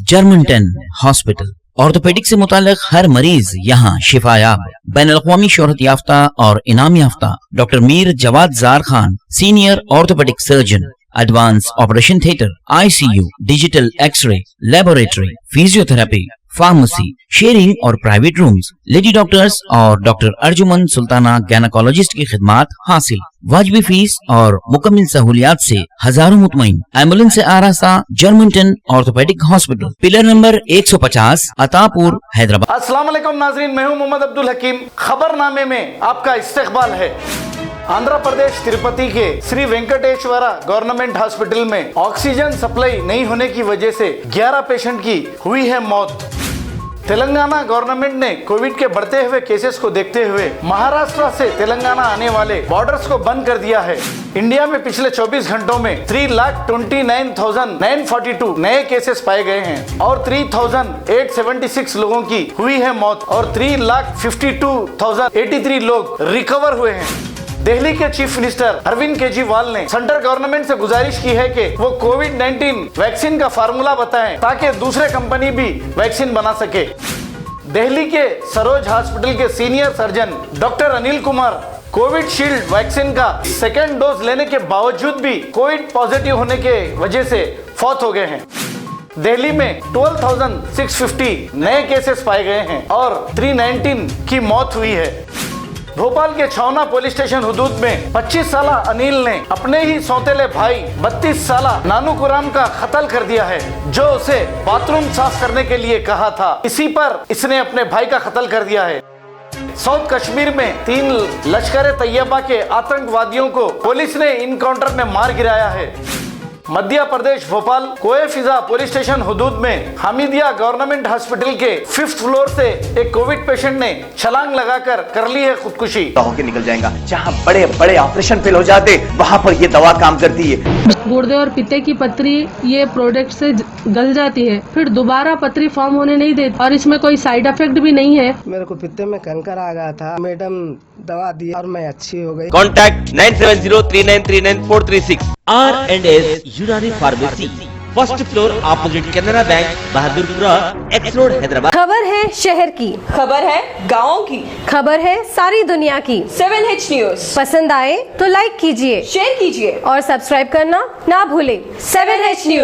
Germanton hospital. Orthopaedic से मुताल्लिक हर मरीज यहाँ शिफायाब। बैनुल-अक़वामी शोहरत याफ्ता और इनाम याफ्ता doctor Mir Jawad Zar Khan, senior orthopaedic surgeon, advance operation theatre, ICU, digital x ray, laboratory, physiotherapy, pharmacy, sharing और प्राइवेट रूम्स, लेडी डॉक्टर्स और डॉक्टर अर्जुमन सुल्ताना गैनकोलॉजिस्ट की खिदमात हासिल। वाजिबी फीस और मुकम्मल सहूलियात से हजारों मुतमईन। एम्बुलेंस से आरास्ता Germanten orthopaedic hospital, pillar number 150, Attapur, Hyderabad. अस्सलाम वालेकुम नाज़रीन, मैं हूं मोहम्मद अब्दुल हकीम। खबरनामे में आपका इस्तकबाल है। आंध्र प्रदेश तिरुपति के श्री वेंकटेश्वरा गवर्नमेंट हॉस्पिटल में ऑक्सीजन सप्लाई नहीं होने की वजह से 11 पेशेंट की हुई है मौत। तेलंगाना गवर्नमेंट ने कोविड के बढ़ते हुए केसेस को देखते हुए महाराष्ट्र से तेलंगाना आने वाले बॉर्डर्स को बंद कर दिया है। इंडिया में पिछले 24 घंटों में 3,29,942 नए केसेस पाए गए हैं और 3,876 लोगों की हुई है मौत और 3,52,083 लोग रिकवर हुए हैं। दिल्ली के चीफ मिनिस्टर अरविंद केजरीवाल ने सेंट्रल गवर्नमेंट से गुजारिश की है कि वो कोविड-19 वैक्सीन का फार्मूला बताएं ताकि दूसरे कंपनी भी वैक्सीन बना सके। दिल्ली के सरोज हॉस्पिटल के senior surgeon doctor Anil Kumar Covishield vaccine का सेकेंड डोज लेने के बावजूद भी कोविड पॉजिटिव होने के वजह से फौत हो गए हैं। दिल्ली में 12,650 नए केसेस पाए गए हैं और 319 की मौत हुई है। भोपाल के छौना पुलिस स्टेशन हुदूद में 25 साला अनिल ने अपने ही सौतेले भाई 32 साला नानू कुराम का कत्ल कर दिया है, जो उसे बाथरूम साफ करने के लिए कहा था। इसी पर इसने अपने भाई का कत्ल कर दिया है। साउथ कश्मीर में 3 लश्कर तैयबा के आतंकवादियों को पुलिस ने इनकाउंटर में मार गिराया है। मध्य प्रदेश भोपाल कोए फिजा पुलिस स्टेशन हुदूद में हामिदिया गवर्नमेंट हॉस्पिटल के 5th फ्लोर से एक कोविड पेशेंट ने छलांग लगाकर कर ली है खुदकुशी। होके निकल जाएगा। जहाँ बड़े बड़े ऑपरेशन फेल हो जाते वहाँ पर ये दवा काम करती है। गुर्दे और पित्ते की पथरी ये प्रोडक्ट से गल जाती है, फिर दोबारा पथरी फॉर्म होने नहीं देती और इसमें कोई साइड इफेक्ट भी नहीं है। मेरे को पित्ते में कंकर आ गया था, मैडम दवा दी और मैं अच्छी हो गई। कॉन्टैक्ट 9703939436। R&S यूनानी pharmacy, first floor opposite Canara bank, Bahadurpura, x road, Hyderabad. खबर है शहर की, खबर है गाँव की, खबर है सारी दुनिया की। 7H न्यूज पसंद आए तो लाइक कीजिए, शेयर कीजिए और सब्सक्राइब करना ना भूले। 7H news.